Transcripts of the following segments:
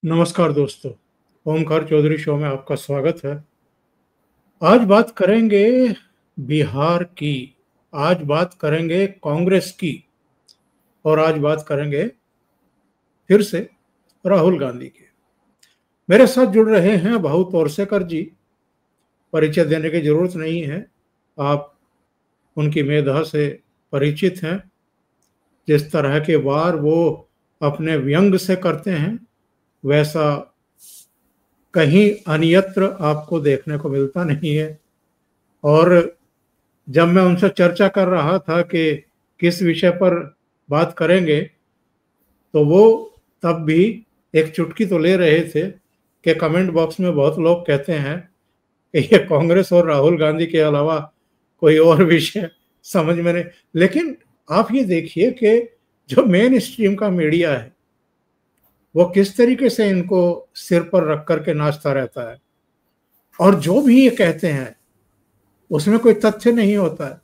नमस्कार दोस्तों। ओमकार चौधरी शो में आपका स्वागत है। आज बात करेंगे बिहार की। आज बात करेंगे कांग्रेस की। और आज बात करेंगे फिर से राहुल गांधी की। मेरे साथ जुड़ रहे हैं भाऊ तोरसेकर जी। परिचय देने की जरूरत नहीं है, आप उनकी मेधा से परिचित हैं। जिस तरह के वार वो अपने व्यंग से करते हैं, वैसा कहीं अन्यत्र आपको देखने को मिलता नहीं है। और जब मैं उनसे चर्चा कर रहा था कि किस विषय पर बात करेंगे, तो वो तब भी एक चुटकी तो ले रहे थे कि कमेंट बॉक्स में बहुत लोग कहते हैं कि ये कांग्रेस और राहुल गांधी के अलावा कोई और विषय समझ में नहीं। लेकिन आप ये देखिए कि जो मेन स्ट्रीम का मीडिया है वो किस तरीके से इनको सिर पर रख करके नाचता रहता है, और जो भी ये कहते हैं उसमें कोई तथ्य नहीं होता है,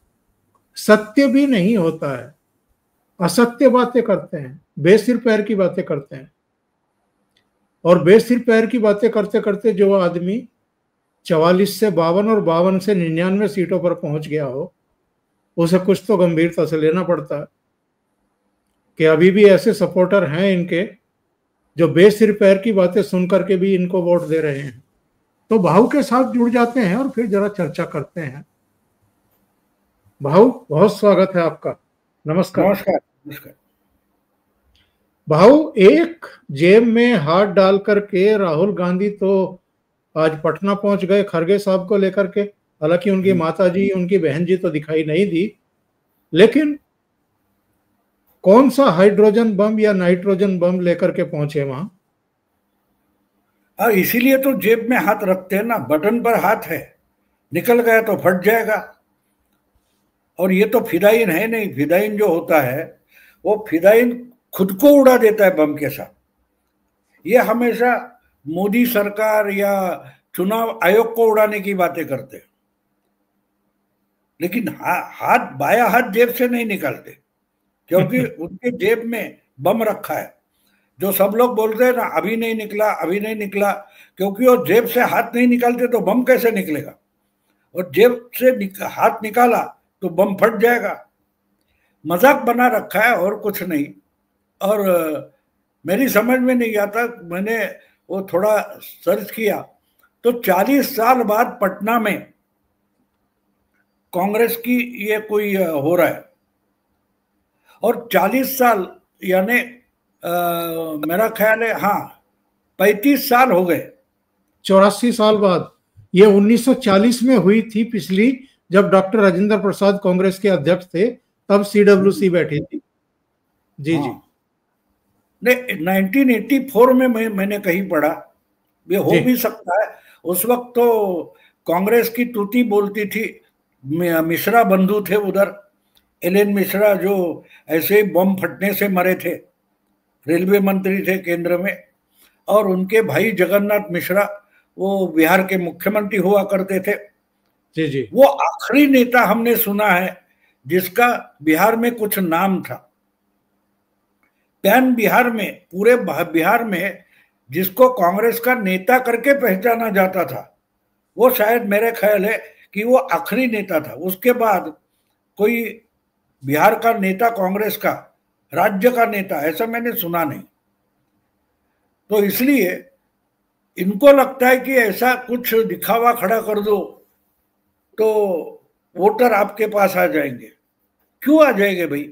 सत्य भी नहीं होता है। असत्य बातें करते हैं, बेसिर पैर की बातें करते हैं। और बेसिर पैर की बातें करते करते जो आदमी 44 से 52 और 52 से 99 सीटों पर पहुंच गया हो, उसे कुछ तो गंभीरता से लेना पड़ता है कि अभी भी ऐसे सपोर्टर हैं इनके जो बेसिर पैर की बातें सुन करके भी इनको वोट दे रहे हैं। तो भाऊ के साथ जुड़ जाते हैं और फिर जरा चर्चा करते हैं। भाऊ, बहुत स्वागत है आपका। नमस्कार। नमस्कार। नमस्कार। भाऊ, एक जेब में हाथ डाल करके राहुल गांधी तो आज पटना पहुंच गए खरगे साहब को लेकर के। हालांकि उनकी माता जी, उनकी बहन जी तो दिखाई नहीं दी, लेकिन कौन सा हाइड्रोजन बम या नाइट्रोजन बम लेकर के पहुंचे वहां? इसीलिए तो जेब में हाथ रखते हैं ना, बटन पर हाथ है, निकल गया तो फट जाएगा। और ये तो फिदाइन है नहीं। फिदाइन जो होता है वो फिदाइन खुद को उड़ा देता है बम के साथ। ये हमेशा मोदी सरकार या चुनाव आयोग को उड़ाने की बातें करते हैं, लेकिन हाथ बाया हाथ जेब से नहीं निकालते, क्योंकि उनके जेब में बम रखा है। जो सब लोग बोलते हैं ना, अभी नहीं निकला, अभी नहीं निकला, क्योंकि वो जेब से हाथ नहीं निकालते तो बम कैसे निकलेगा। और जेब से हाथ निकाला तो बम फट जाएगा। मजाक बना रखा है और कुछ नहीं। और मेरी समझ में नहीं आता। मैंने वो थोड़ा सर्च किया तो 40 साल बाद पटना में कांग्रेस की ये कोई हो रहा है। और 40 साल यानी मेरा ख्याल है, हाँ, 35 साल हो गए। 84 साल बाद। ये 1940 में हुई थी पिछली, जब डॉक्टर राजेंद्र प्रसाद कांग्रेस के अध्यक्ष थे, तब सीडब्ल्यूसी बैठी थी। जी हाँ। जी। नहीं, 1984 में मैंने कहीं पढ़ा, ये हो भी सकता है। उस वक्त तो कांग्रेस की तूती बोलती थी। मिश्रा बंधु थे उधर, एल.एन. मिश्रा, जो ऐसे ही बम फटने से मरे थे, रेलवे मंत्री थे केंद्र में। और उनके भाई जगन्नाथ मिश्रा, वो बिहार के मुख्यमंत्री हुआ करते थे। जी जी। वो आखिरी नेता हमने सुना है जिसका बिहार में कुछ नाम था। पैन बिहार में, पूरे बिहार में जिसको कांग्रेस का नेता करके पहचाना जाता था, वो शायद, मेरे ख्याल है कि वो आखिरी नेता था। उसके बाद कोई बिहार का नेता, कांग्रेस का राज्य का नेता, ऐसा मैंने सुना नहीं। तो इसलिए इनको लगता है कि ऐसा कुछ दिखावा खड़ा कर दो तो वोटर आपके पास आ जाएंगे। क्यों आ जाएंगे भाई?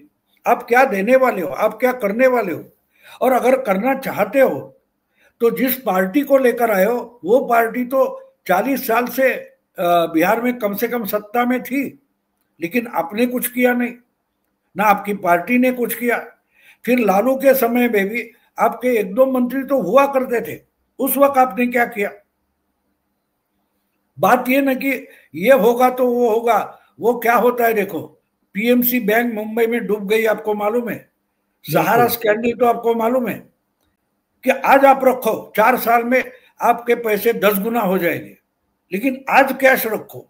आप क्या देने वाले हो? आप क्या करने वाले हो? और अगर करना चाहते हो तो जिस पार्टी को लेकर आए हो, वो पार्टी तो 40 साल से बिहार में कम से कम सत्ता में थी, लेकिन आपने कुछ किया नहीं, ना आपकी पार्टी ने कुछ किया। फिर लालू के समय में भी आपके एक दो मंत्री तो हुआ करते थे, उस वक्त आपने क्या किया? बात ये ना कि ये होगा तो वो होगा। वो क्या होता है देखो, पीएमसी बैंक मुंबई में डूब गई, आपको मालूम है। सहारा स्कैंडल तो आपको मालूम है कि आज आप रखो, 4 साल में आपके पैसे 10 गुना हो जाएंगे। लेकिन आज कैश रखो,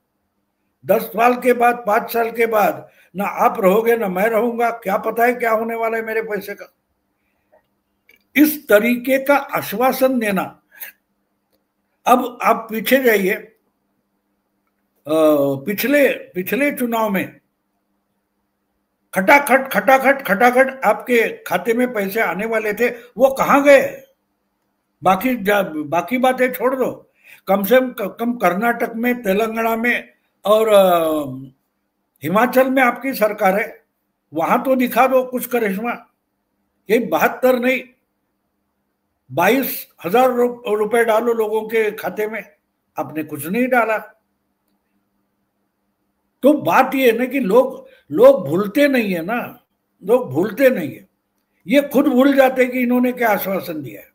10 साल के बाद, 5 साल के बाद ना आप रहोगे ना मैं रहूंगा, क्या पता है क्या होने वाला है मेरे पैसे का। इस तरीके का आश्वासन देना। अब आप पीछे जाइए, पिछले पिछले चुनाव में खटाखट खटाखट खटाखट आपके खाते में पैसे आने वाले थे, वो कहां गए? बाकी बातें छोड़ दो, कम से कम कर्नाटक में, तेलंगाना में और हिमाचल में आपकी सरकार है, वहां तो दिखा दो कुछ करिश्मा। ये 72 नहीं 22,000 रुपए डालो लोगों के खाते में, आपने कुछ नहीं डाला। तो बात ये है ना कि लोग भूलते नहीं है ना, लोग भूलते नहीं है, ये खुद भूल जाते कि इन्होंने क्या आश्वासन दिया है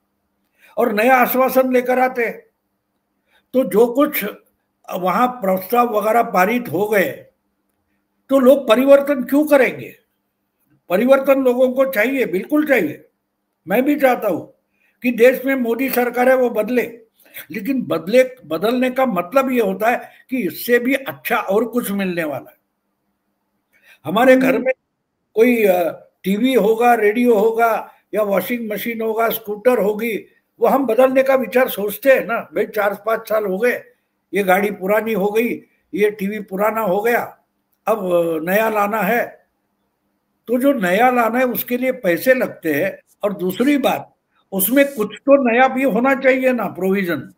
और नया आश्वासन लेकर आते। तो जो कुछ वहां प्रस्ताव वगैरह पारित हो गए, तो लोग परिवर्तन क्यों करेंगे? परिवर्तन लोगों को चाहिए, बिल्कुल चाहिए। मैं भी चाहता हूं कि देश में मोदी सरकार है वो बदले, लेकिन बदलने का मतलब ये होता है कि इससे भी अच्छा और कुछ मिलने वाला है। हमारे घर में कोई टीवी होगा, रेडियो होगा, या वॉशिंग मशीन होगा, स्कूटर होगी, वो हम बदलने का विचार सोचते हैं ना। भाई 4-5 साल हो गए, ये गाड़ी पुरानी हो गई, ये टीवी पुराना हो गया, अब नया लाना है। तो जो नया लाना है उसके लिए पैसे लगते हैं, और दूसरी बात, उसमें कुछ तो नया भी होना चाहिए ना, प्रोविजन।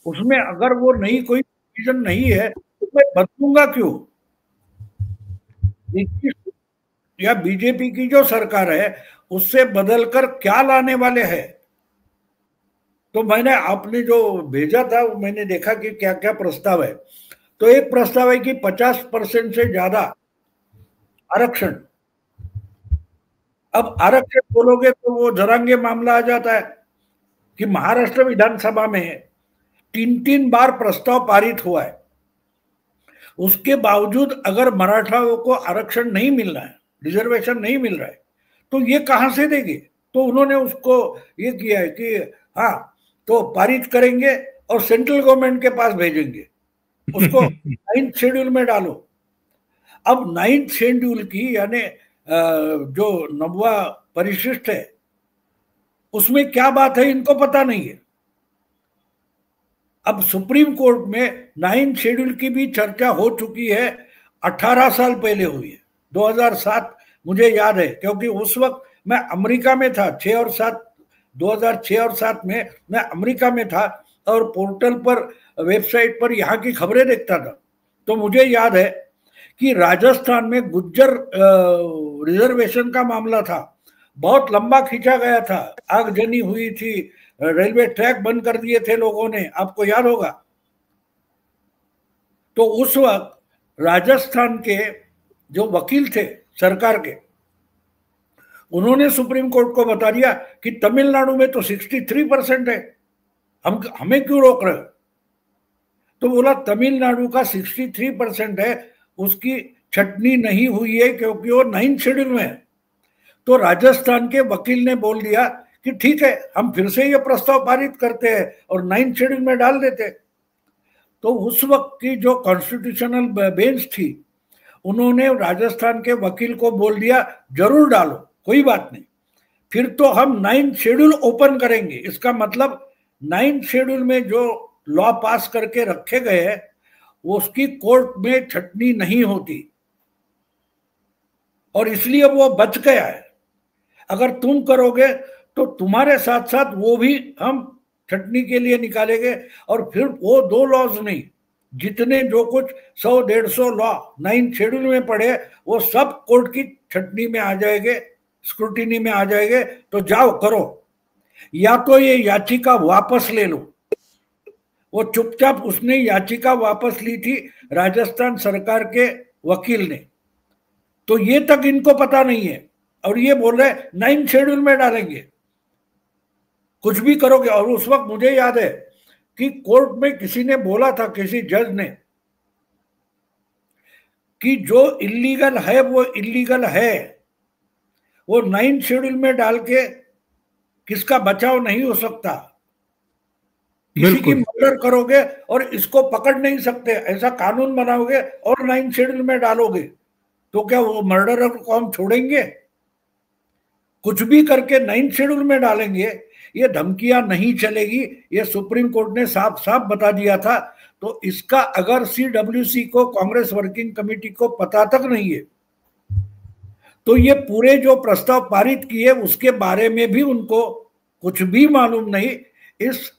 उसमें अगर वो नई कोई प्रोविजन नहीं है तो मैं बदलूंगा क्यों? या बीजेपी की जो सरकार है उससे बदलकर क्या लाने वाले हैं? तो मैंने, आपने जो भेजा था मैंने देखा कि क्या क्या प्रस्ताव है। तो एक प्रस्ताव है कि 50% से ज्यादा आरक्षण। अब आरक्षण बोलोगे तो वो जरांगे मामला आ जाता है कि महाराष्ट्र विधानसभा में 3-3 बार प्रस्ताव पारित हुआ है, उसके बावजूद अगर मराठाओं को आरक्षण नहीं मिल रहा है, रिजर्वेशन नहीं मिल रहा है, तो ये कहां से देंगे? तो उन्होंने उसको ये किया है कि हाँ, तो पारित करेंगे और सेंट्रल गवर्नमेंट के पास भेजेंगे, उसको 9th शेड्यूल में डालो। अब 9th शेड्यूल की, यानी जो 9वां परिशिष्ट है, उसमें क्या बात है इनको पता नहीं है। अब सुप्रीम कोर्ट में 9th शेड्यूल की भी चर्चा हो चुकी है, 18 साल पहले हुई है, 2007 मुझे याद है, क्योंकि उस वक्त मैं अमेरिका में था। 2006 और 7 में मैं अमेरिका में था और पोर्टल पर, वेबसाइट पर यहाँ की खबरें देखता था। तो मुझे याद है कि राजस्थान में गुज्जर रिजर्वेशन का मामला था, बहुत लंबा खींचा गया था, आगजनी हुई थी, रेलवे ट्रैक बंद कर दिए थे लोगों ने, आपको याद होगा। तो उस वक्त राजस्थान के जो वकील थे सरकार के, उन्होंने सुप्रीम कोर्ट को बता दिया कि तमिलनाडु में तो 63% है, हमें क्यों रोक रहे हो? तो बोला तमिलनाडु का 63% है, उसकी छटनी नहीं हुई है क्योंकि वो 9th शेड्यूल में है। तो राजस्थान के वकील ने बोल दिया कि ठीक है, हम फिर से ये प्रस्ताव पारित करते हैं और 9th शेड्यूल में डाल देते। तो उस वक्त की जो कॉन्स्टिट्यूशनल बेंच थी, उन्होंने राजस्थान के वकील को बोल दिया जरूर डालो, कोई बात नहीं, फिर तो हम 9th शेड्यूल ओपन करेंगे। इसका मतलब 9th शेड्यूल में जो लॉ पास करके रखे गए हैं उसकी कोर्ट में छटनी नहीं होती, और इसलिए वो बच गया है। अगर तुम करोगे तो तुम्हारे साथ साथ वो भी हम छटनी के लिए निकालेंगे, और फिर वो 2 लॉज नहीं, जितने जो कुछ 100-150 लॉ 9th शेड्यूल में पड़े वो सब कोर्ट की छटनी में आ जाएंगे, स्क्रूटिनी में आ जाएंगे। तो जाओ करो, या तो ये याचिका वापस ले लो। वो चुपचाप, उसने याचिका वापस ली थी राजस्थान सरकार के वकील ने, तो ये तक इनको पता नहीं है, और ये बोल रहे 9th शेड्यूल में डालेंगे, कुछ भी करोगे। और उस वक्त मुझे याद है कि कोर्ट में किसी ने बोला था, किसी जज ने, कि जो इलीगल है वो इलीगल है, वो 9th शेड्यूल में डाल के किसका बचाव नहीं हो सकता। किसी की मर्डर करोगे और इसको पकड़ नहीं सकते, ऐसा कानून बनाओगे और 9th शेड्यूल में डालोगे, तो क्या वो मर्डरर को हम छोड़ेंगे? कुछ भी करके 9th शेड्यूल में डालेंगे, ये धमकियां नहीं चलेगी, ये सुप्रीम कोर्ट ने साफ साफ बता दिया था। तो इसका अगर CWC को, कांग्रेस वर्किंग कमेटी को पता तक नहीं है, तो ये पूरे जो प्रस्ताव पारित किए उसके बारे में भी उनको कुछ भी मालूम नहीं। इस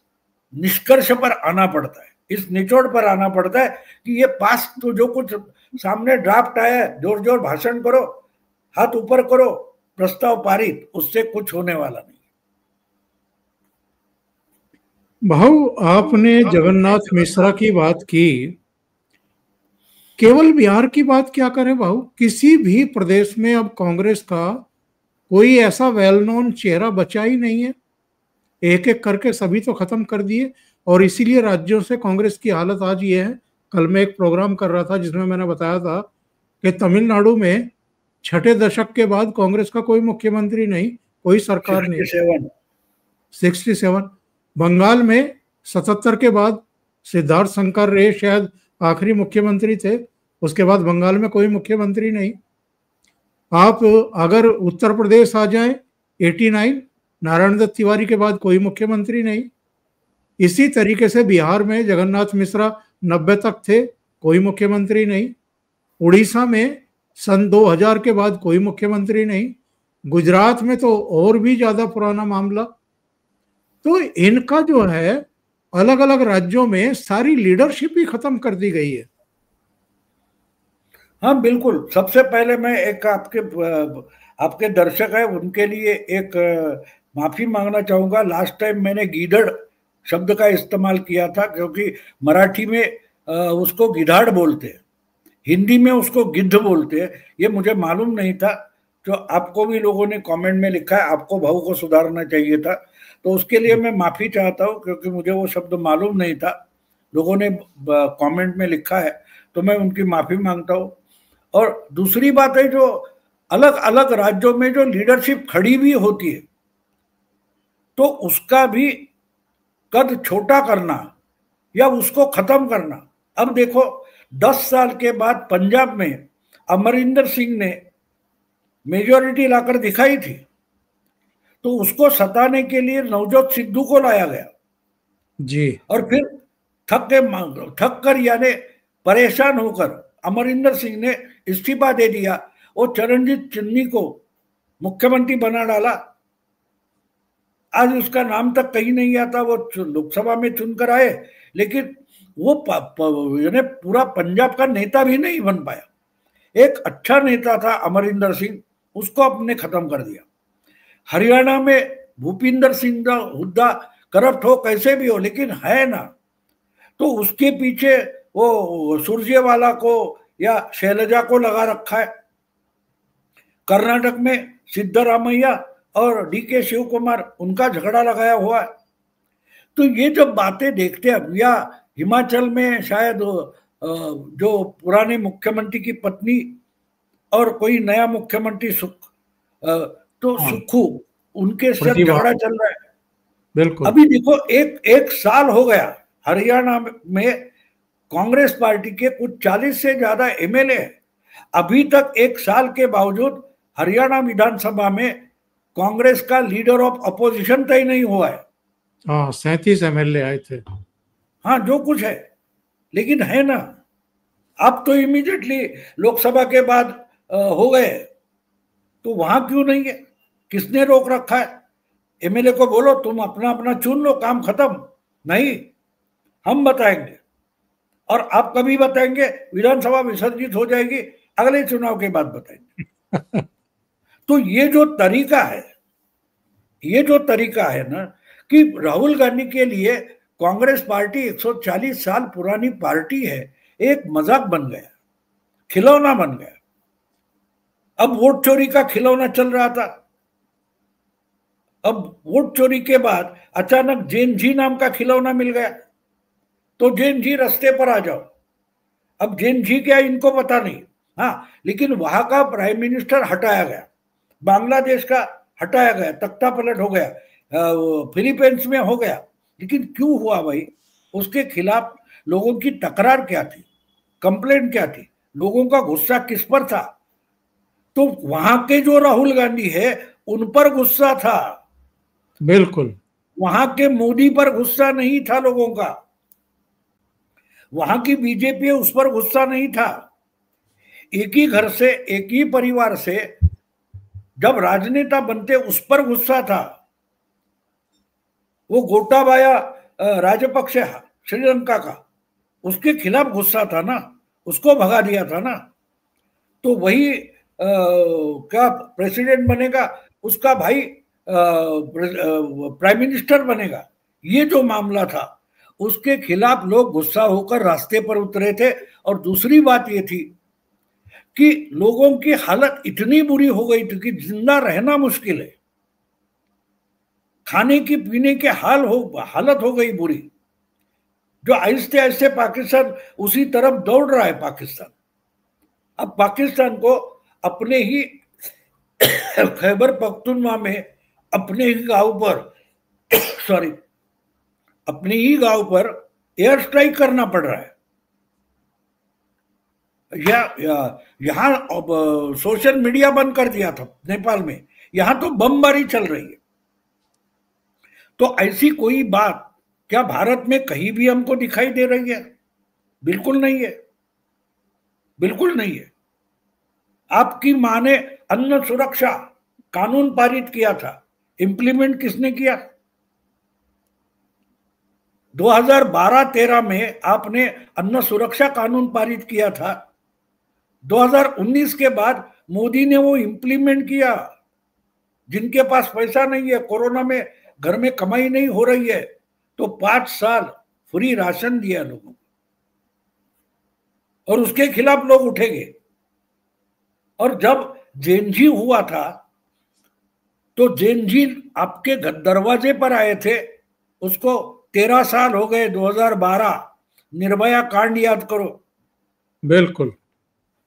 निष्कर्ष पर आना पड़ता है, इस निचोड़ पर आना पड़ता है कि ये पास तो जो कुछ सामने ड्राफ्ट आया है, जोर जोर भाषण करो, हाथ ऊपर करो, प्रस्ताव पारित, उससे कुछ होने वाला नहीं। भाऊ, आपने जगन्नाथ मिश्रा की बात की, केवल बिहार की बात क्या करें भाऊ, किसी भी प्रदेश में अब कांग्रेस का कोई ऐसा वेल नोन चेहरा बचा ही नहीं है। एक एक करके सभी तो खत्म कर दिए, और इसीलिए राज्यों से कांग्रेस की हालत आज ये है। कल मैं एक प्रोग्राम कर रहा था जिसमें मैंने बताया था कि तमिलनाडु में 6ठे दशक के बाद कांग्रेस का कोई मुख्यमंत्री नहीं, कोई सरकार नहीं। 67। बंगाल में 77 के बाद सिद्धार्थ शंकर रे शायद आखिरी मुख्यमंत्री थे, उसके बाद बंगाल में कोई मुख्यमंत्री नहीं। आप अगर उत्तर प्रदेश आ जाएं, 89, नारायण दत्त तिवारी के बाद कोई मुख्यमंत्री नहीं। इसी तरीके से बिहार में जगन्नाथ मिश्रा 90 तक थे, कोई मुख्यमंत्री नहीं। उड़ीसा में सन 2000 के बाद कोई मुख्यमंत्री नहीं। गुजरात में तो और भी ज्यादा पुराना मामला। तो इनका जो है अलग अलग राज्यों में सारी लीडरशिप ही खत्म कर दी गई है। हाँ बिल्कुल। सबसे पहले मैं एक आपके दर्शक है उनके लिए एक माफी मांगना चाहूंगा। लास्ट टाइम मैंने गीदड़ शब्द का इस्तेमाल किया था, क्योंकि मराठी में उसको गिधाड़ बोलते हैं, हिंदी में उसको गिद्ध बोलते हैं। ये मुझे मालूम नहीं था, जो आपको भी लोगों ने कमेंट में लिखा है, आपको भाव को सुधारना चाहिए था, तो उसके लिए मैं माफी चाहता हूँ, क्योंकि मुझे वो शब्द मालूम नहीं था। लोगों ने कमेंट में लिखा है तो मैं उनकी माफी मांगता हूँ। और दूसरी बात है, जो अलग अलग राज्यों में जो लीडरशिप खड़ी भी होती है, तो उसका भी कद छोटा करना या उसको खत्म करना। अब देखो 10 साल के बाद पंजाब में अमरिंदर सिंह ने मेजॉरिटी लाकर दिखाई थी, तो उसको सताने के लिए नवजोत सिद्धू को लाया गया जी, और फिर थक कर यानी परेशान होकर अमरिंदर सिंह ने इस्तीफा दे दिया। वो चरणजीत चिन्नी को मुख्यमंत्री बना डाला। आज उसका नाम तक कहीं नहीं आता, वो लोकसभा में चुनकर आए, लेकिन वो यानी पूरा पंजाब का नेता भी नहीं बन पाया। एक अच्छा नेता था अमरिंदर सिंह, उसको अपने खत्म कर दिया। हरियाणा में भूपिंदर सिंह हुड्डा करप्ट हो कैसे भी हो, लेकिन है ना, तो उसके पीछे वो सुरजेवाला को या शैलजा को लगा रखा है। कर्नाटक में सिद्धरामैया और DK शिव कुमार, उनका झगड़ा लगाया हुआ है। तो ये जब बातें देखते हैं, या हिमाचल में शायद जो पुराने मुख्यमंत्री की पत्नी और कोई नया मुख्यमंत्री सुक्खू, उनके साथ झगड़ा चल रहा है। बिल्कुल। अभी देखो एक साल हो गया, हरियाणा में कांग्रेस पार्टी के कुछ 40 से ज्यादा MLA है। अभी तक एक साल के बावजूद हरियाणा विधानसभा में कांग्रेस का लीडर ऑफ अपोजिशन तय नहीं हुआ है। हाँ, 37 MLA आए थे। हाँ, जो कुछ है, लेकिन है ना। अब तो इमीडिएटली लोकसभा के बाद हो गए, तो वहां क्यों नहीं है? किसने रोक रखा है? MLA को बोलो तुम अपना अपना चुन लो, काम खत्म। नहीं, हम बताएंगे, और आप कभी बताएंगे? विधानसभा विसर्जित हो जाएगी, अगले चुनाव के बाद बताएंगे। तो ये जो तरीका है ना, कि राहुल गांधी के लिए कांग्रेस पार्टी 140 साल पुरानी पार्टी है, एक मजाक बन गया, खिलौना बन गया। अब वोट चोरी का खिलौना चल रहा था, अब वोट चोरी के बाद अचानक जैन जी नाम का खिलौना मिल गया, तो जैन जी रास्ते पर आ जाओ। अब जैन जी क्या, इनको पता नहीं। हाँ, लेकिन वहां का प्राइम मिनिस्टर हटाया गया, बांग्लादेश का हटाया गया, तख्ता पलट हो गया, फिलीपींस में हो गया। लेकिन क्यों हुआ भाई? उसके खिलाफ लोगों की तकरार क्या थी, कंप्लेंट क्या थी, लोगों का गुस्सा किस पर था? तो वहां के जो राहुल गांधी है, उन पर गुस्सा था, बिल्कुल। वहां के मोदी पर गुस्सा नहीं था लोगों का, वहां की बीजेपी उस पर गुस्सा नहीं था। एक ही घर से, एक ही परिवार से जब राजनेता बनते उस पर गुस्सा था। वो गोटाबाया राजपक्षे श्रीलंका का, उसके खिलाफ गुस्सा था ना, उसको भगा दिया था ना। तो वही क्या प्रेसिडेंट बनेगा, उसका भाई प्राइम मिनिस्टर बनेगा, ये जो मामला था उसके खिलाफ लोग गुस्सा होकर रास्ते पर उतरे थे। और दूसरी बात ये थी कि लोगों की हालत इतनी बुरी हो गई थी कि जिंदा रहना मुश्किल है, खाने की पीने के हालत हो गई बुरी, जो आहिस्ते आहिस्ते पाकिस्तान उसी तरफ दौड़ रहा है। पाकिस्तान अब पाकिस्तान को अपने ही खैबर पख्तूनख्वा में अपने ही गांव पर सॉरी अपने ही गांव पर एयर स्ट्राइक करना पड़ रहा है। यहां सोशल मीडिया बंद कर दिया था नेपाल में, यहां तो बमबारी चल रही है। तो ऐसी कोई बात क्या भारत में कहीं भी हमको दिखाई दे रही है? बिल्कुल नहीं है, बिल्कुल नहीं है। आपकी मां ने अन्न सुरक्षा कानून पारित किया था, इंप्लीमेंट किसने किया? 2012-13 में आपने अन्न सुरक्षा कानून पारित किया था, 2019 के बाद मोदी ने वो इंप्लीमेंट किया। जिनके पास पैसा नहीं है, कोरोना में घर में कमाई नहीं हो रही है, तो 5 साल फ्री राशन दिया लोगों को, और उसके खिलाफ लोग उठेंगे। और जब जेएनजी हुआ था तो जेएनजी आपके दरवाजे पर आए थे, उसको 13 साल हो गए, 2012। निर्भया कांड याद करो, बिल्कुल।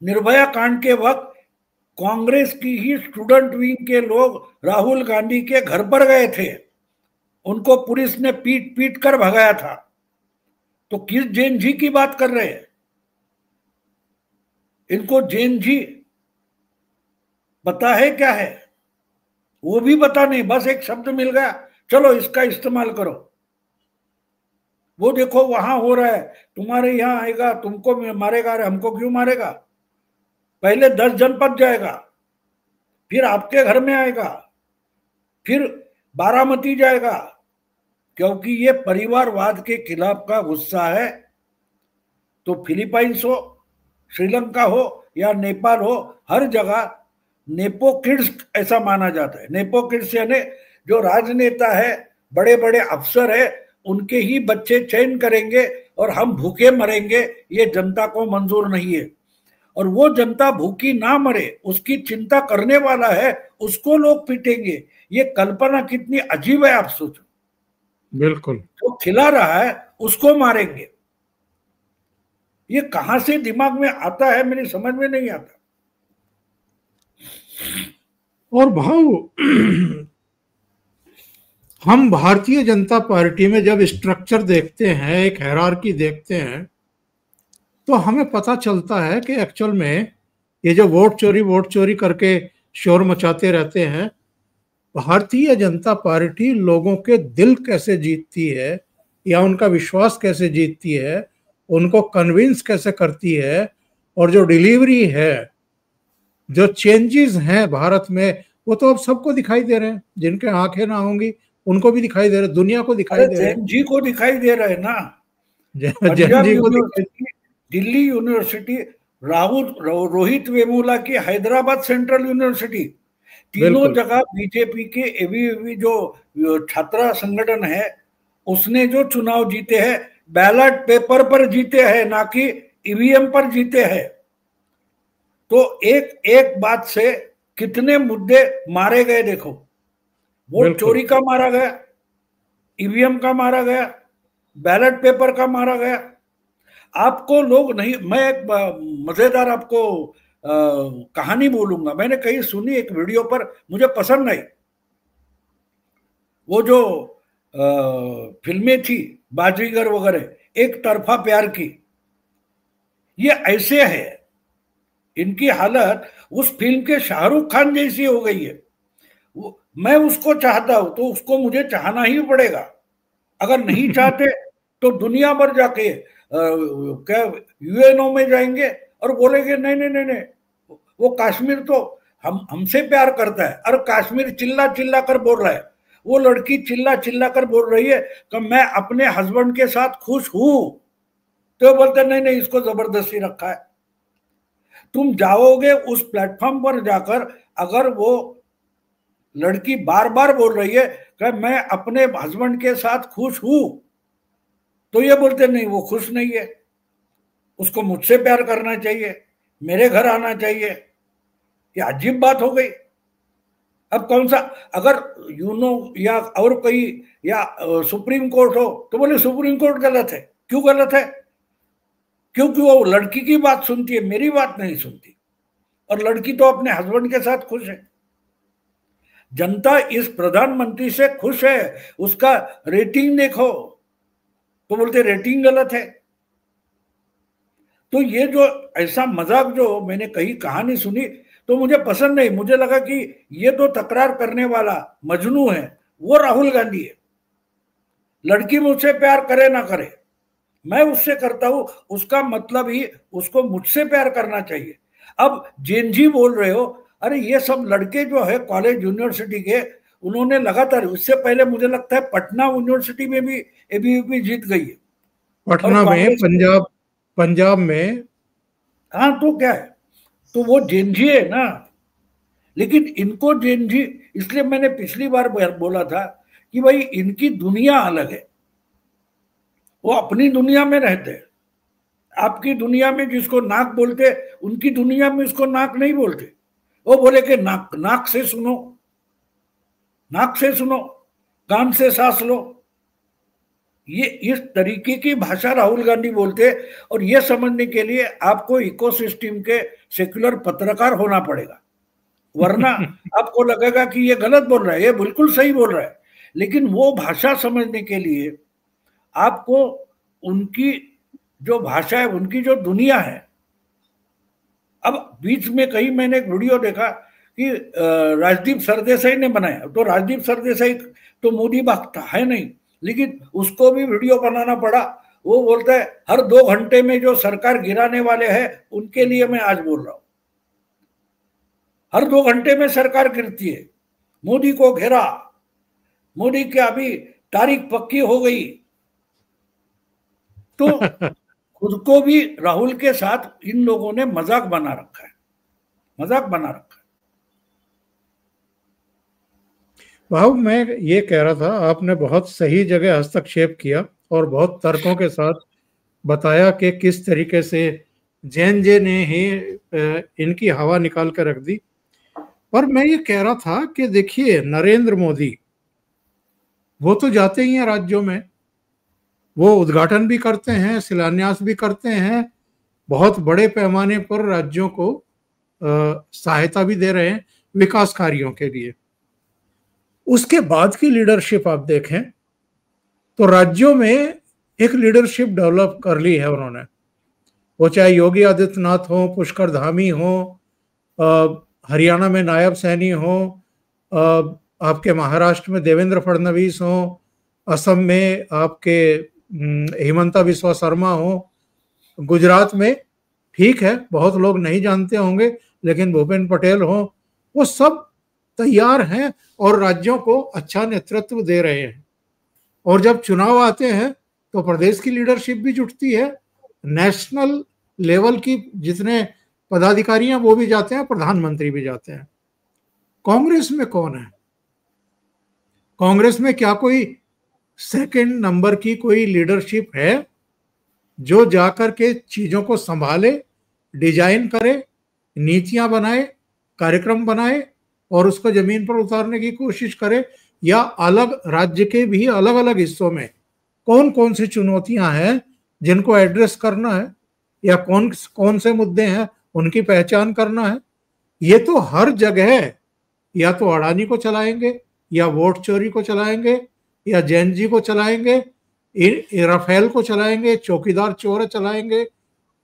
निर्भया कांड के वक्त कांग्रेस की ही स्टूडेंट विंग के लोग राहुल गांधी के घर पर गए थे, उनको पुलिस ने पीट पीट कर भगाया था। तो किस जेएनजी की बात कर रहे हैं? इनको जेएनजी पता है क्या है? वो भी पता नहीं, बस एक शब्द मिल गया, चलो इसका इस्तेमाल करो। वो देखो वहां हो रहा है, तुम्हारे यहां आएगा तुमको मारेगा, अरे हमको क्यों मारेगा? पहले 10 जनपद जाएगा, फिर आपके घर में आएगा, फिर बारामती जाएगा, क्योंकि ये परिवारवाद के खिलाफ का गुस्सा है। तो फिलीपाइंस हो, श्रीलंका हो या नेपाल हो, हर जगह नेपो किड्स ऐसा माना जाता है। नेपो किड्स यानी जो राजनेता है, बड़े बड़े अफसर है, उनके ही बच्चे चयन करेंगे और हम भूखे मरेंगे, ये जनता को मंजूर नहीं है। और वो जनता भूखी ना मरे उसकी चिंता करने वाला है, उसको लोग पीटेंगे। ये कल्पना कितनी अजीब है, आप सोचो। बिल्कुल। जो खिला रहा है उसको मारेंगे, ये कहां से दिमाग में आता है, मेरी समझ में नहीं आता। और भाव हम भारतीय जनता पार्टी में जब स्ट्रक्चर देखते हैं, एक हायरार्की देखते हैं, तो हमें पता चलता है कि एक्चुअल में ये जो वोट चोरी करके शोर मचाते रहते हैं, भारतीय जनता पार्टी लोगों के दिल कैसे जीतती है या उनका विश्वास कैसे जीतती है, उनको कन्विंस कैसे करती है, और जो डिलीवरी है, जो चेंजेस हैं भारत में, वो तो अब सबको दिखाई दे रहे हैं। जिनके आंखें ना होंगी उनको भी दिखाई दे रहे, दुनिया को दिखाई दे रहे। जैन जी को दिखाई दे रहे ना, जैन जी को दिखाई, दिल्ली यूनिवर्सिटी, रोहित वेमुला की हैदराबाद सेंट्रल यूनिवर्सिटी, तीनों जगह बीजेपी के एबीवीपी जो छात्र संगठन है, उसने जो चुनाव जीते हैं बैलेट पेपर पर जीते हैं, ना कि ईवीएम पर जीते हैं। तो एक एक बात से कितने मुद्दे मारे गए देखो। वोट चोरी का मारा गया, ईवीएम का मारा गया, बैलेट पेपर का मारा गया। आपको लोग नहीं, मैं एक मजेदार आपको कहानी बोलूंगा, मैंने कहीं सुनी एक वीडियो पर, मुझे पसंद आई। वो जो फिल्में थी बाजीगर वगैरह, एक तरफा प्यार की, ये ऐसे है, इनकी हालत उस फिल्म के शाहरुख खान जैसी हो गई है। मैं उसको चाहता हूं तो उसको मुझे चाहना ही पड़ेगा। अगर नहीं चाहते तो दुनिया भर जाके क्या यूएनओ में जाएंगे और बोलेंगे नहीं नहीं नहीं नहीं, वो कश्मीर तो हमसे प्यार करता है। और कश्मीर चिल्ला चिल्ला कर बोल रहा है, वो लड़की चिल्ला चिल्ला कर बोल रही है कि मैं अपने हस्बैंड के साथ खुश हूं, तो बोलते नहीं नहीं इसको जबरदस्ती रखा है। तुम जाओगे उस प्लेटफॉर्म पर जाकर, अगर वो लड़की बार बार बोल रही है कि मैं अपने हस्बैंड के साथ खुश हूं, तो ये बोलते नहीं वो खुश नहीं है, उसको मुझसे प्यार करना चाहिए, मेरे घर आना चाहिए। ये अजीब बात हो गई। अब कौन सा, अगर यूनो या और कोई या सुप्रीम कोर्ट हो तो बोले सुप्रीम कोर्ट गलत है। क्यों गलत है? क्योंकि वो लड़की की बात सुनती है, मेरी बात नहीं सुनती। और लड़की तो अपने हस्बैंड के साथ खुश है। जनता इस प्रधानमंत्री से खुश है, उसका रेटिंग देखो तो बोलते रेटिंग गलत है। तो ये जो ऐसा मजाक जो मैंने कहीं कहानी सुनी तो मुझे पसंद नहीं। मुझे लगा कि ये तो तकरार करने वाला मजनू है, वो राहुल गांधी है। लड़की मुझसे प्यार करे ना करे, मैं उससे करता हूं, उसका मतलब ही उसको मुझसे प्यार करना चाहिए। अब जेनजी बोल रहे हो, अरे ये सब लड़के जो है कॉलेज यूनिवर्सिटी के, उन्होंने लगातार, उससे पहले मुझे लगता है पटना यूनिवर्सिटी में भी एबीवीपी जीत गई है। पटना में, पंजाब में। हाँ तो क्या है, तो वो जेनजी है ना। लेकिन इनको जेनजी, इसलिए मैंने पिछली बार बोला था कि भाई इनकी दुनिया अलग है, वो अपनी दुनिया में रहते हैं। आपकी दुनिया में जिसको नाक बोलते, उनकी दुनिया में उसको नाक नहीं बोलते। वो बोले कि नाक, नाक से सुनो, नाक से सुनो, कान से सांस लो। ये इस तरीके की भाषा राहुल गांधी बोलते। और ये समझने के लिए आपको इकोसिस्टम के सेक्युलर पत्रकार होना पड़ेगा, वरना आपको लगेगा कि ये गलत बोल रहा है, ये बिल्कुल सही बोल रहा है। लेकिन वो भाषा समझने के लिए आपको उनकी जो भाषा है, उनकी जो दुनिया है। अब बीच में कहीं मैंने एक वीडियो देखा कि राजदीप सरदेसाई ने बनाया, तो राजदीप सरदेसाई तो मोदी भक्त है नहीं, लेकिन उसको भी वीडियो बनाना पड़ा। वो बोलता है हर 2 घंटे में जो सरकार गिराने वाले हैं उनके लिए मैं आज बोल रहा हूं। हर 2 घंटे में सरकार गिरती है, मोदी को घेरा, मोदी की अभी तारीख पक्की हो गई। तो खुद को भी राहुल के साथ इन लोगों ने मजाक बना रखा है, मजाक बना रखा है। भाव, मैं ये कह रहा था, आपने बहुत सही जगह हस्तक्षेप किया और बहुत तर्कों के साथ बताया कि किस तरीके से जे ने ही इनकी हवा निकाल कर रख दी। पर मैं ये कह रहा था कि देखिए, नरेंद्र मोदी वो तो जाते ही हैं राज्यों में, वो उद्घाटन भी करते हैं, शिलान्यास भी करते हैं, बहुत बड़े पैमाने पर राज्यों को सहायता भी दे रहे हैं विकास कार्यों के लिए। उसके बाद की लीडरशिप आप देखें तो राज्यों में एक लीडरशिप डेवलप कर ली है उन्होंने। वो चाहे योगी आदित्यनाथ हो, पुष्कर धामी हो, हरियाणा में नायब सैनी हो, आपके महाराष्ट्र में देवेंद्र फडणवीस हो, असम में आपके हिमंता बिस्वा शर्मा हो, गुजरात में ठीक है बहुत लोग नहीं जानते होंगे लेकिन भूपेंद्र पटेल हो, वो सब तैयार हैं और राज्यों को अच्छा नेतृत्व दे रहे हैं। और जब चुनाव आते हैं तो प्रदेश की लीडरशिप भी जुटती है, नेशनल लेवल की जितने पदाधिकारी हैं वो भी जाते हैं, प्रधानमंत्री भी जाते हैं। कांग्रेस में कौन है? कांग्रेस में क्या कोई सेकंड नंबर की कोई लीडरशिप है जो जाकर के चीजों को संभाले, डिजाइन करे, नीतियां बनाए, कार्यक्रम बनाए और उसको जमीन पर उतारने की कोशिश करे? या अलग राज्य के भी अलग अलग हिस्सों में कौन कौन सी चुनौतियां हैं जिनको एड्रेस करना है या कौन कौन से मुद्दे हैं उनकी पहचान करना है? ये तो हर जगह या तो अडानी को चलाएंगे या वोट चोरी को चलाएंगे या जैन जी को चलाएंगे, राफेल को चलाएंगे, चौकीदार चोर चलाएंगे।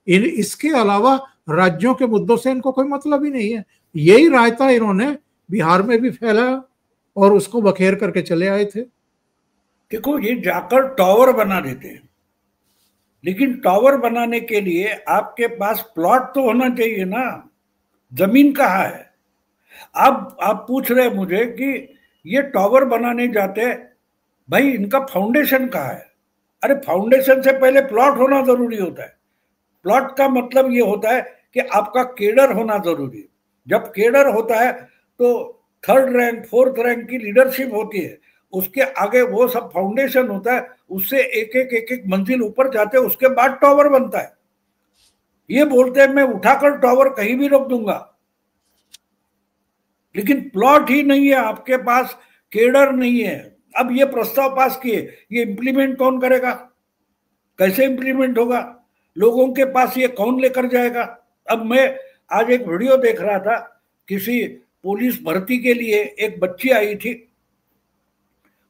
इसके अलावा राज्यों के मुद्दों से इनको कोई मतलब ही नहीं है। यही रायता इन्होंने बिहार में भी फैलाया, और उसको बखेर करके चले आए थे। देखो, ये जाकर टावर बना देते हैं, लेकिन टावर बनाने के लिए आपके पास प्लॉट तो होना चाहिए ना, जमीन कहाँ है? अब आप पूछ रहे हैं मुझे कि ये टावर बनाने जाते हैं, भाई इनका फाउंडेशन कहाँ है? अरे फाउंडेशन से पहले प्लॉट होना जरूरी होता है। प्लॉट का मतलब ये होता है कि आपका केडर होना जरूरी है। जब केडर होता है तो थर्ड रैंक फोर्थ रैंक की लीडरशिप होती है, उसके आगे वो सब फाउंडेशन होता है, उससे एक एक मंजिल ऊपर जाते हैं, उसके बाद टावर बनता है। ये बोलते हैं मैं उठाकर टावर कहीं भी रख दूंगा, लेकिन प्लॉट ही नहीं है आपके पास, केडर नहीं है। अब ये प्रस्ताव पास किए, ये इंप्लीमेंट कौन करेगा? कैसे इंप्लीमेंट होगा? लोगों के पास ये कौन लेकर जाएगा? अब मैं आज एक वीडियो देख रहा था, किसी पुलिस भर्ती के लिए एक बच्ची आई थी,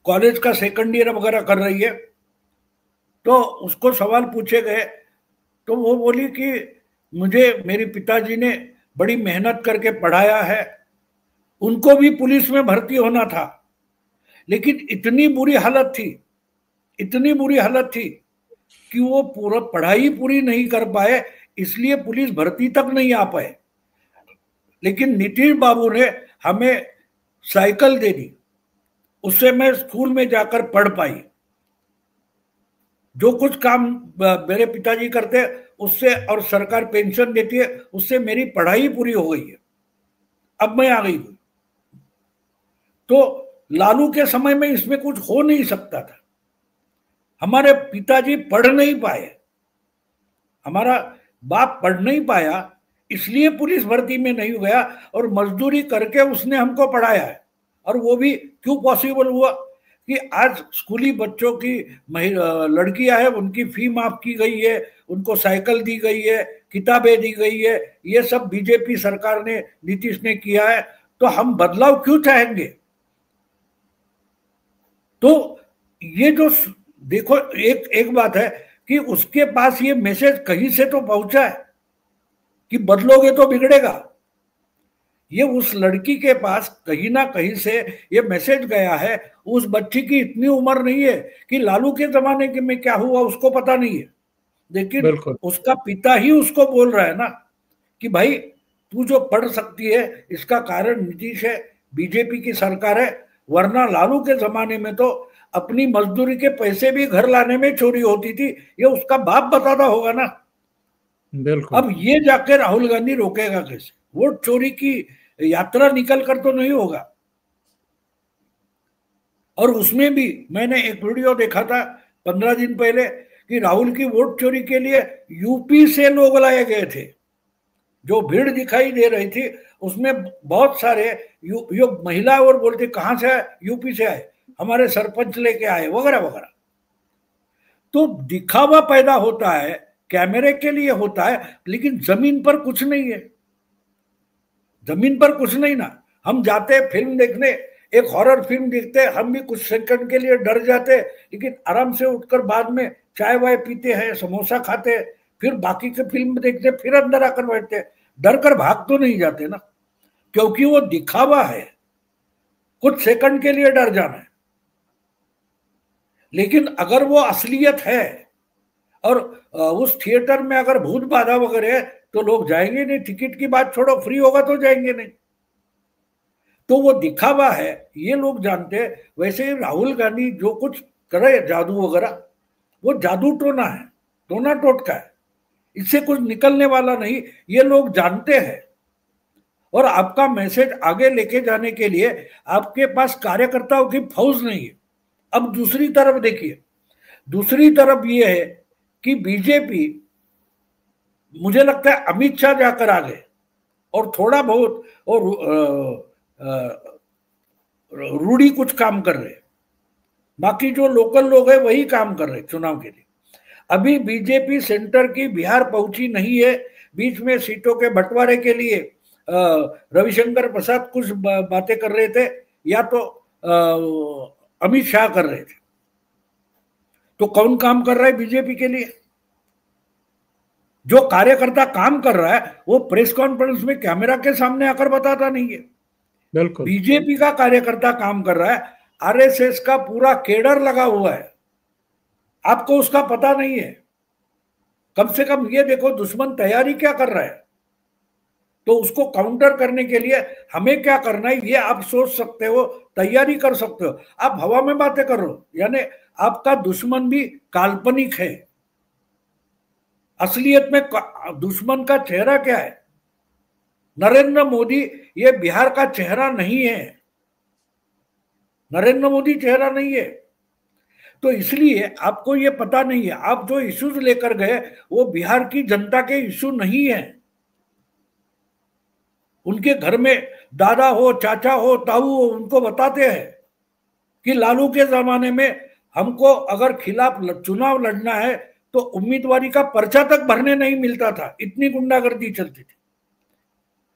कॉलेज का सेकंड ईयर वगैरह कर रही है, तो उसको सवाल पूछे गए, तो वो बोली कि मुझे मेरे पिताजी ने बड़ी मेहनत करके पढ़ाया है, उनको भी पुलिस में भर्ती होना था, लेकिन इतनी बुरी हालत थी, इतनी बुरी हालत थी कि वो पूरा पढ़ाई पूरी नहीं कर पाए, इसलिए पुलिस भर्ती तक नहीं आ पाए। लेकिन नीतीश बाबू ने हमें साइकिल दे दी, उससे मैं स्कूल में जाकर पढ़ पाई। जो कुछ काम मेरे पिताजी करते उससे, और सरकार पेंशन देती है, उससे मेरी पढ़ाई पूरी हो गई है, अब मैं आ गई हूं। तो लालू के समय में इसमें कुछ हो नहीं सकता था। हमारे पिताजी पढ़ नहीं पाए, हमारा बाप पढ़ नहीं पाया, इसलिए पुलिस भर्ती में नहीं गया, और मजदूरी करके उसने हमको पढ़ाया है। और वो भी क्यों पॉसिबल हुआ कि आज स्कूली बच्चों की लड़कियां हैं, उनकी फी माफ की गई है, उनको साइकिल दी गई है, किताबें दी गई है, ये सब बीजेपी सरकार ने, नीतीश ने किया है। तो हम बदलाव क्यों चाहेंगे? तो ये जो देखो, एक बात है कि उसके पास ये मैसेज कहीं से तो पहुंचा है कि बदलोगे तो बिगड़ेगा। ये उस लड़की के पास कहीं ना कहीं से ये मैसेज गया है। उस बच्ची की इतनी उम्र नहीं है कि लालू के जमाने के में क्या हुआ उसको पता नहीं है, लेकिन बिल्कुल उसका पिता ही उसको बोल रहा है ना कि भाई तू जो पढ़ सकती है, इसका कारण नीतीश है, बीजेपी की सरकार है, वरना लालू के जमाने में तो अपनी मजदूरी के पैसे भी घर लाने में चोरी होती थी, ये उसका बाप बताता होगा ना। बिल्कुल। अब ये जाके राहुल गांधी रोकेगा कैसे? वोट चोरी की यात्रा निकल कर तो नहीं होगा। और उसमें भी मैंने एक वीडियो देखा था 15 दिन पहले कि राहुल की वोट चोरी के लिए यूपी से लोग लाए गए थे। जो भीड़ दिखाई दे रही थी उसमें बहुत सारे यो महिला, और बोलते कहां से आए? यूपी से आए, हमारे सरपंच लेके आए, वगैरह वगैरह। तो दिखावा पैदा होता है, कैमरे के लिए होता है, लेकिन जमीन पर कुछ नहीं है। जमीन पर कुछ नहीं ना। हम जाते फिल्म देखने, एक हॉरर फिल्म देखते, हम भी कुछ सेकंड के लिए डर जाते, लेकिन आराम से उठकर बाद में चाय वाय पीते हैं, समोसा खाते, फिर बाकी के फिल्म देखते, फिर अंदर आकर बैठते। डर कर भाग तो नहीं जाते ना, क्योंकि वो दिखावा है, कुछ सेकंड के लिए डर जाना है। लेकिन अगर वो असलियत है और उस थिएटर में अगर भूत बाधा वगैरह है तो लोग जाएंगे नहीं। टिकट की बात छोड़ो, फ्री होगा तो जाएंगे नहीं। तो वो दिखावा है, ये लोग जानते हैं। वैसे ही राहुल गांधी जो कुछ करे जादू वगैरह, वो जादू टोना है, टोना टोटका है, इससे कुछ निकलने वाला नहीं, ये लोग जानते हैं। और आपका मैसेज आगे लेके जाने के लिए आपके पास कार्यकर्ताओं की फौज नहीं है। अब दूसरी तरफ देखिए, दूसरी तरफ ये है कि बीजेपी, मुझे लगता है अमित शाह जाकर आ गए और थोड़ा बहुत और रूढ़ी कुछ काम कर रहे, बाकी जो लोकल लोग हैं वही काम कर रहे चुनाव के लिए। अभी बीजेपी सेंटर की बिहार पहुंची नहीं है। बीच में सीटों के बंटवारे के लिए रविशंकर प्रसाद कुछ बातें कर रहे थे, या तो अमित शाह कर रहे थे। तो कौन काम कर रहा है बीजेपी के लिए? जो कार्यकर्ता काम कर रहा है वो प्रेस कॉन्फ्रेंस में कैमरा के सामने आकर बताता नहीं है। बिल्कुल। बीजेपी का कार्यकर्ता काम कर रहा है, आरएसएस का पूरा केडर लगा हुआ है, आपको उसका पता नहीं है। कम से कम ये देखो दुश्मन तैयारी क्या कर रहा है, तो उसको काउंटर करने के लिए हमें क्या करना है ये आप सोच सकते हो, तैयारी कर सकते हो। आप हवा में बातें कर रहे हो, यानी आपका दुश्मन भी काल्पनिक है। असलियत में दुश्मन का चेहरा क्या है? नरेंद्र मोदी ये बिहार का चेहरा नहीं है, नरेंद्र मोदी चेहरा नहीं है। तो इसलिए आपको ये पता नहीं है, आप जो इश्यूज लेकर गए वो बिहार की जनता के इश्यू नहीं है। उनके घर में दादा हो, चाचा हो, ताऊ हो, उनको बताते हैं कि लालू के जमाने में हमको अगर खिलाफ चुनाव लड़ना है तो उम्मीदवारी का पर्चा तक भरने नहीं मिलता था, इतनी गुंडागर्दी चलती थी।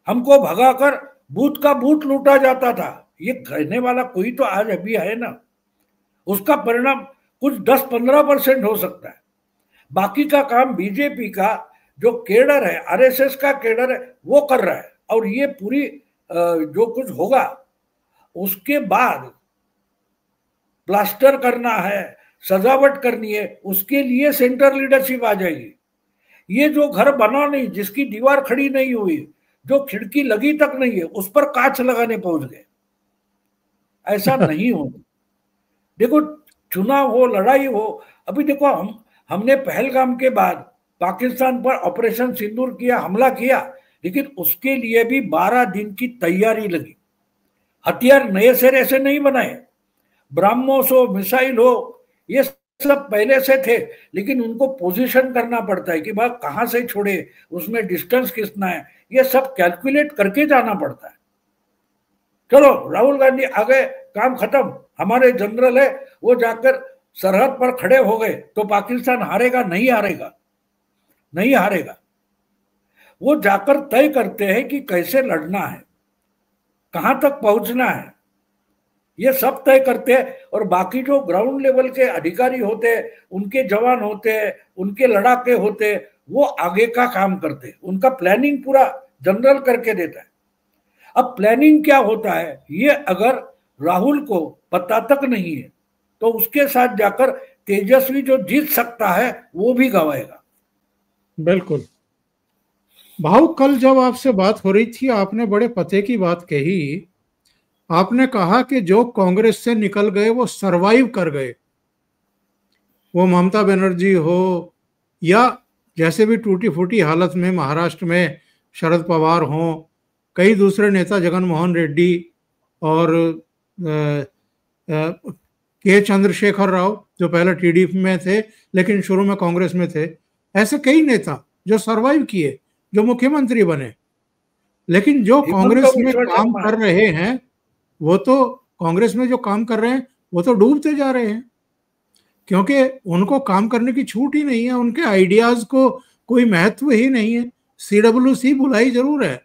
हमको भगाकर बूथ का बूथ लूटा जाता था। ये कहने वाला कोई तो आज अभी है ना, उसका परिणाम कुछ 10-15% हो सकता है। बाकी का काम बीजेपी का जो केडर है, आरएसएस का केडर है, वो कर रहा है। और ये पूरी जो कुछ होगा उसके बाद प्लास्टर करना है, सजावट करनी है, उसके लिए सेंटर लीडरशिप आ जाएगी। ये जो घर बना नहीं, जिसकी दीवार खड़ी नहीं हुई, जो खिड़की लगी तक नहीं है, उस पर कांच लगाने पहुंच गए। ऐसा नहीं हो। देखो चुनाव हो, लड़ाई हो, अभी देखो हमने पहलगाम के बाद पाकिस्तान पर ऑपरेशन सिंदूर किया, हमला किया, लेकिन उसके लिए भी 12 दिन की तैयारी लगी। हथियार नए सिरे से नहीं बनाए, ब्रह्मोस हो, मिसाइल हो, ये सब पहले से थे, लेकिन उनको पोजीशन करना पड़ता है कि भाई कहां से छोड़े, उसमें डिस्टेंस कितना है, ये सब कैलकुलेट करके जाना पड़ता है। चलो राहुल गांधी आ गए, काम खत्म, हमारे जनरल है वो जाकर सरहद पर खड़े हो गए, तो पाकिस्तान हारेगा? नहीं हारेगा, नहीं हारेगा। वो जाकर तय करते हैं कि कैसे लड़ना है, कहां तक पहुंचना है, ये सब तय करते हैं। और बाकी जो ग्राउंड लेवल के अधिकारी होते हैं, उनके जवान होते हैं, उनके लड़ाके होते हैं, वो आगे का काम करते हैं, उनका प्लानिंग पूरा जनरल करके देता है। अब प्लानिंग क्या होता है ये अगर राहुल को पता तक नहीं है तो उसके साथ जाकर तेजस्वी जो जीत सकता है वो भी गवाएगा। बिल्कुल भाऊ, कल जब आपसे बात हो रही थी आपने बड़े पते की बात कही। आपने कहा कि जो कांग्रेस से निकल गए वो सरवाइव कर गए, वो ममता बनर्जी हो या जैसे भी टूटी फूटी हालत में महाराष्ट्र में शरद पवार हों, कई दूसरे नेता, जगन मोहन रेड्डी और के चंद्रशेखर राव जो पहले टीडीपी में थे लेकिन शुरू में कांग्रेस में थे, ऐसे कई नेता जो सरवाइव किए, जो मुख्यमंत्री बने। लेकिन जो कांग्रेस में काम कर रहे हैं वो तो कांग्रेस में जो काम कर रहे हैं वो तो डूबते जा रहे हैं, क्योंकि उनको काम करने की छूट ही नहीं है, उनके आइडियाज को कोई महत्व ही नहीं है। सीडब्ल्यूसी बुलाई जरूर है,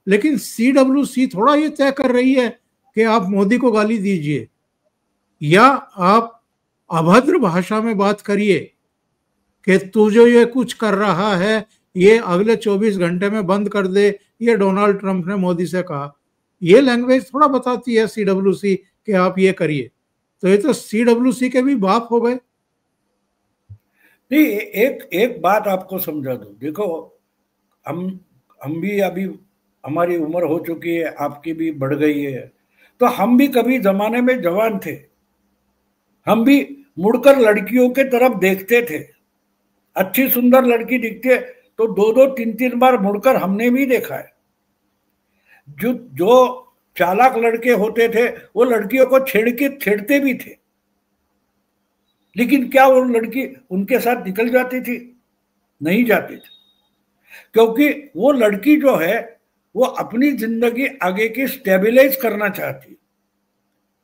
लेकिन सीडब्ल्यूसी थोड़ा ये तय कर रही है कि आप मोदी को गाली दीजिए या आप अभद्र भाषा में बात करिए कि तू जो ये कुछ कर रहा है ये अगले 24 घंटे में बंद कर दे, ये डोनाल्ड ट्रंप ने मोदी से कहा। ये लैंग्वेज थोड़ा बताती है सीडब्ल्यूसी कि आप ये करिए। तो ये तो सीडब्ल्यूसी के भी बाप हो गए। नहीं, एक बात आपको समझा दूं, देखो हम भी अभी हमारी उम्र हो चुकी है, आपकी भी बढ़ गई है, तो हम भी कभी जमाने में जवान थे, हम भी मुड़कर लड़कियों के तरफ देखते थे। अच्छी सुंदर लड़की दिखती है तो 2-2, 3-3 बार मुड़कर हमने भी देखा है। जो चालाक लड़के होते थे वो लड़कियों को छेड़ते भी थे, लेकिन क्या वो लड़की उनके साथ निकल जाती थी? नहीं जाती थी, क्योंकि वो लड़की जो है वो अपनी जिंदगी आगे की स्टेबलाइज करना चाहती,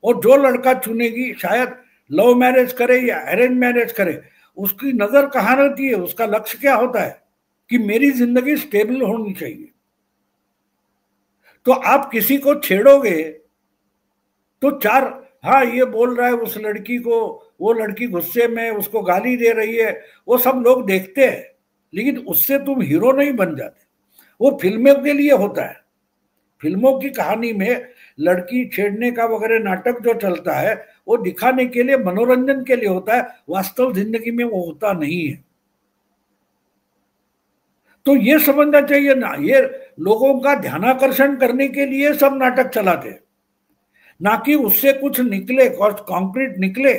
और जो लड़का चुनेगी शायद लव मैरिज करे या अरेंज मैरिज करे, उसकी नजर कहाँ रहती है, उसका लक्ष्य क्या होता है कि मेरी जिंदगी स्टेबल होनी चाहिए। तो आप किसी को छेड़ोगे तो चार, हाँ ये बोल रहा है उस लड़की को, वो लड़की गुस्से में उसको गाली दे रही है, वो सब लोग देखते हैं, लेकिन उससे तुम हीरो नहीं बन जाते। वो फिल्मों के लिए होता है, फिल्मों की कहानी में लड़की छेड़ने का वगैरह नाटक जो चलता है वो दिखाने के लिए, मनोरंजन के लिए होता है, वास्तव जिंदगी में वो होता नहीं है। तो ये समझना चाहिए ना, ये लोगों का ध्यानाकर्षण करने के लिए सब नाटक चलाते हैं, ना कि उससे कुछ निकले, कॉन्क्रीट निकले।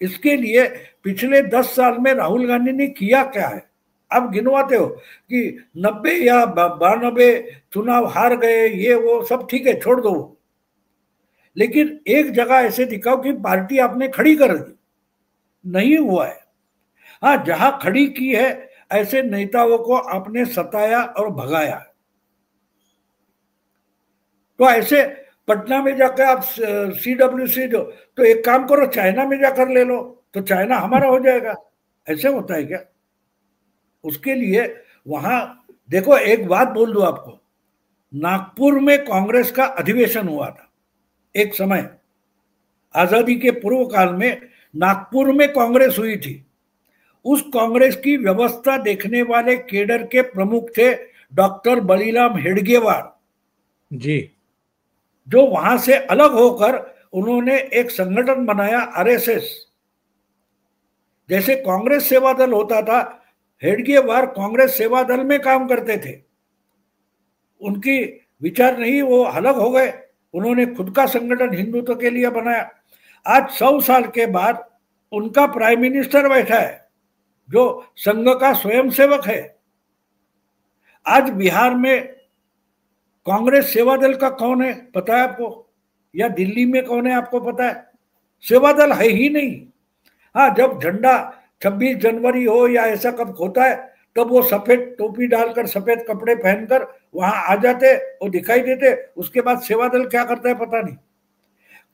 इसके लिए पिछले 10 साल में राहुल गांधी ने किया क्या है? आप गिनवाते हो कि 90 या 92 चुनाव हार गए, ये वो सब ठीक है, छोड़ दो, लेकिन एक जगह ऐसे दिखाओ कि पार्टी आपने खड़ी कर दी। नहीं हुआ है। हाँ, जहां खड़ी की है ऐसे नेताओं को आपने सताया और भगाया। तो ऐसे पटना में जाकर आप CWC जो, तो एक काम करो, चाइना में जाकर ले लो, तो चाइना हमारा हो जाएगा। ऐसे होता है क्या? उसके लिए वहां देखो, एक बात बोल दूं आपको, नागपुर में कांग्रेस का अधिवेशन हुआ था एक समय, आजादी के पूर्व काल में नागपुर में कांग्रेस हुई थी। उस कांग्रेस की व्यवस्था देखने वाले केडर के प्रमुख थे डॉक्टर बलीराम हेडगेवार जी, जो वहां से अलग होकर उन्होंने एक संगठन बनाया, RSS। जैसे कांग्रेस सेवा दल होता था, हेडगेवार कांग्रेस सेवा दल में काम करते थे। उनकी विचार नहीं, वो अलग हो गए, उन्होंने खुद का संगठन हिंदुत्व के लिए बनाया। आज 100 साल के बाद उनका प्राइम मिनिस्टर बैठा है जो संघ का स्वयंसेवक है। आज बिहार में कांग्रेस सेवा दल का कौन है पता है आपको? या दिल्ली में कौन है आपको पता है? सेवा दल है ही नहीं। हाँ, जब झंडा 26 जनवरी हो या ऐसा कब होता है, तब वो सफेद टोपी डालकर, सफेद कपड़े पहनकर वहां आ जाते और दिखाई देते। उसके बाद सेवा दल क्या करता है पता नहीं।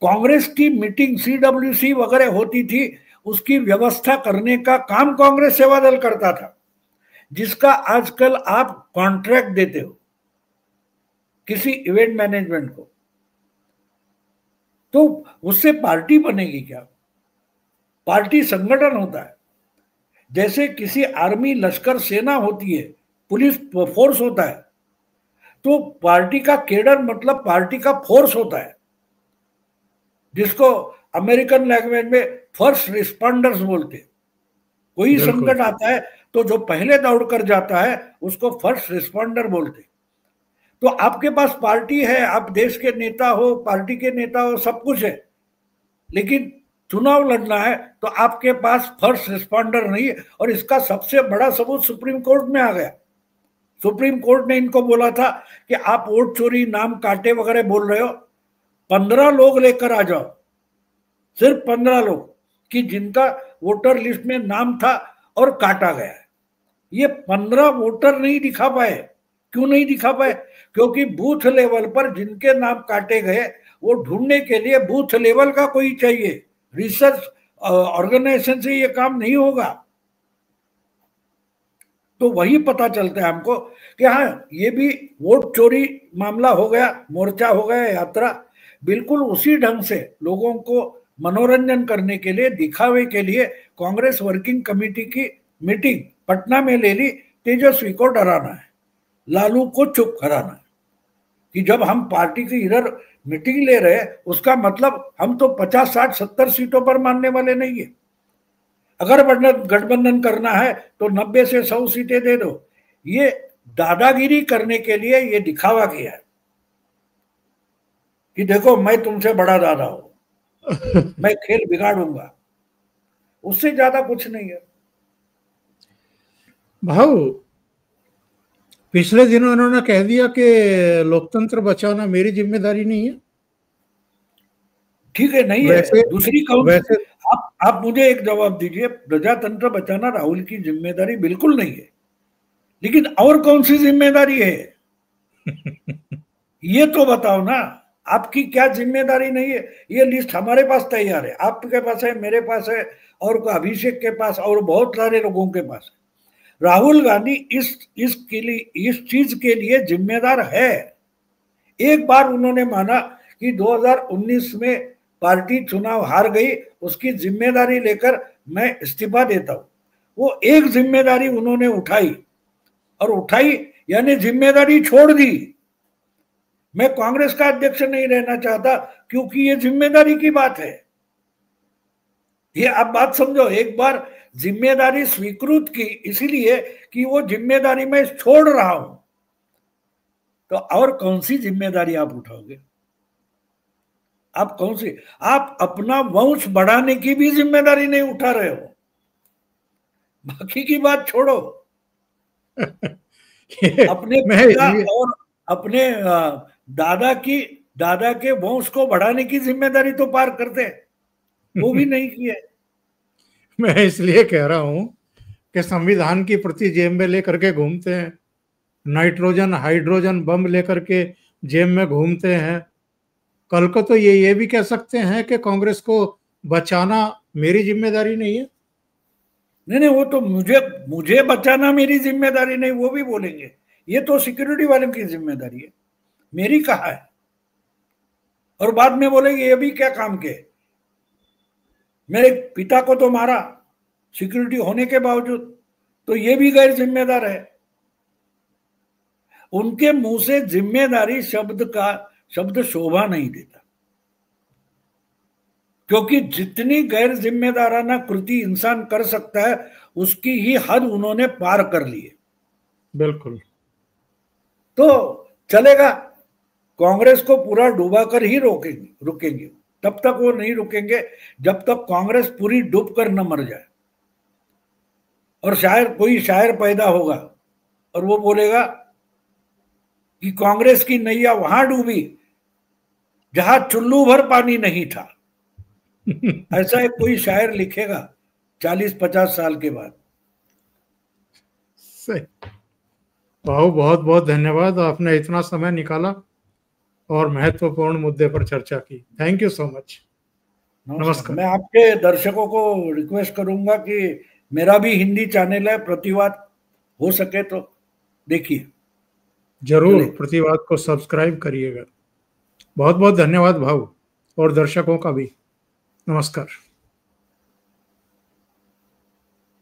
कांग्रेस की मीटिंग CWC वगैरह होती थी, उसकी व्यवस्था करने का काम कांग्रेस सेवा दल करता था, जिसका आजकल आप कॉन्ट्रैक्ट देते हो किसी इवेंट मैनेजमेंट को, तो उससे पार्टी बनेगी क्या? पार्टी संगठन होता है। जैसे किसी आर्मी, लश्कर, सेना होती है, पुलिस फोर्स होता है, तो पार्टी का केडर मतलब पार्टी का फोर्स होता है, जिसको अमेरिकन लैंग्वेज में फर्स्ट रिस्पॉन्डर्स बोलते हैं। कोई संकट आता है तो जो पहले दौड़कर जाता है उसको फर्स्ट रिस्पॉन्डर बोलते हैं। तो आपके पास पार्टी है, आप देश के नेता हो, पार्टी के नेता हो, सब कुछ है, लेकिन चुनाव लड़ना है तो आपके पास फर्स्ट रिस्पॉन्डर नहीं है। और इसका सबसे बड़ा सबूत सुप्रीम कोर्ट में आ गया। सुप्रीम कोर्ट ने इनको बोला था कि आप वोट चोरी, नाम काटे वगैरह बोल रहे हो, 15 लोग लेकर आ जाओ, सिर्फ 15 लोग कि जिनका वोटर लिस्ट में नाम था और काटा गया है। ये 15 वोटर नहीं दिखा पाए। क्यों नहीं दिखा पाए? क्योंकि बूथ लेवल पर जिनके नाम काटे गए वो ढूंढने के लिए बूथ लेवल का कोई चाहिए, रिसर्च ऑर्गेनाइजेशन से ये काम नहीं होगा। तो वही पता चलता है हमको कि हाँ, ये भी वोट चोरी मामला हो गया, मोर्चा हो गया, यात्रा। बिल्कुल उसी ढंग से लोगों को मनोरंजन करने के लिए, दिखावे के लिए कांग्रेस वर्किंग कमेटी की मीटिंग पटना में ले ली। तेजस्वी को डराना है, लालू को चुप कराना है कि जब हम पार्टी की इधर मीटिंग ले रहे हैं, उसका मतलब हम तो 50, 60, 70 सीटों पर मानने वाले नहीं है। अगर गठबंधन करना है तो 90 से 100 सीटें दे दो। ये दादागिरी करने के लिए ये दिखावा किया है कि देखो मैं तुमसे बड़ा दादा हूं, मैं खेल बिगाड़ूंगा। उससे ज्यादा कुछ नहीं है। भाऊ, पिछले दिनों उन्होंने कह दिया कि लोकतंत्र बचाना मेरी जिम्मेदारी नहीं है। ठीक है, नहीं वैसे, है, दूसरी कौन? वैसे आप मुझे एक जवाब दीजिए, प्रजातंत्र बचाना राहुल की जिम्मेदारी बिल्कुल नहीं है, लेकिन और कौन सी जिम्मेदारी है? ये तो बताओ ना, आपकी क्या जिम्मेदारी नहीं है? ये लिस्ट हमारे पास तैयार है, आपके पास है, मेरे पास है, और अभिषेक के पास, और बहुत सारे लोगों के पास है। राहुल गांधी इस चीज के लिए जिम्मेदार है। एक बार उन्होंने माना कि 2019 में पार्टी चुनाव हार गई, उसकी जिम्मेदारी लेकर मैं इस्तीफा देता हूं। वो एक जिम्मेदारी उन्होंने उठाई, और उठाई यानी जिम्मेदारी छोड़ दी। मैं कांग्रेस का अध्यक्ष नहीं रहना चाहता, क्योंकि ये जिम्मेदारी की बात है। ये आप बात समझो, एक बार जिम्मेदारी स्वीकृत की इसीलिए कि वो जिम्मेदारी मैं छोड़ रहा हूं, तो और कौन सी जिम्मेदारी आप उठाओगे? आप कौन सी, आप अपना वंश बढ़ाने की भी जिम्मेदारी नहीं उठा रहे हो, बाकी की बात छोड़ो। अपने पिता और अपने दादा के वंश को बढ़ाने की जिम्मेदारी तो पार करते हैं, वो भी नहीं किए। मैं इसलिए कह रहा हूं कि संविधान की प्रति जेब में लेकर के घूमते हैं, नाइट्रोजन हाइड्रोजन बम लेकर के जेब में घूमते हैं। कल को तो ये भी कह सकते हैं कि कांग्रेस को बचाना मेरी जिम्मेदारी नहीं है। नहीं, वो तो मुझे बचाना मेरी जिम्मेदारी नहीं, वो भी बोलेंगे। ये तो सिक्योरिटी वालों की जिम्मेदारी है, मेरी कहा है। और बाद में बोलेंगे ये भी क्या काम के, मेरे पिता को तो मारा सिक्योरिटी होने के बावजूद, तो ये भी गैर जिम्मेदार है। उनके मुंह से जिम्मेदारी शब्द शोभा नहीं देता, क्योंकि जितनी गैर जिम्मेदाराना कृति इंसान कर सकता है उसकी ही हद उन्होंने पार कर ली है। बिल्कुल। तो चलेगा, कांग्रेस को पूरा डूबा कर ही रुकेंगे। तब तक वो नहीं रुकेंगे जब तक कांग्रेस पूरी डूब कर न मर जाए। और शायद कोई शायर पैदा होगा और वो बोलेगा कि कांग्रेस की नैया वहां डूबी जहां चुल्लू भर पानी नहीं था। ऐसा एक कोई शायर लिखेगा 40-50 साल के बाद। सही। बहुत बहुत धन्यवाद, आपने इतना समय निकाला और महत्वपूर्ण मुद्दे पर चर्चा की। Thank you so much. नमस्कार। मैं आपके दर्शकों को रिक्वेस्ट करूंगा कि मेरा भी हिंदी चैनल है, प्रतिवाद, हो सके तो देखिए। जरूर प्रतिवाद को सब्सक्राइब करिएगा। बहुत बहुत धन्यवाद भाऊ, और दर्शकों का भी नमस्कार।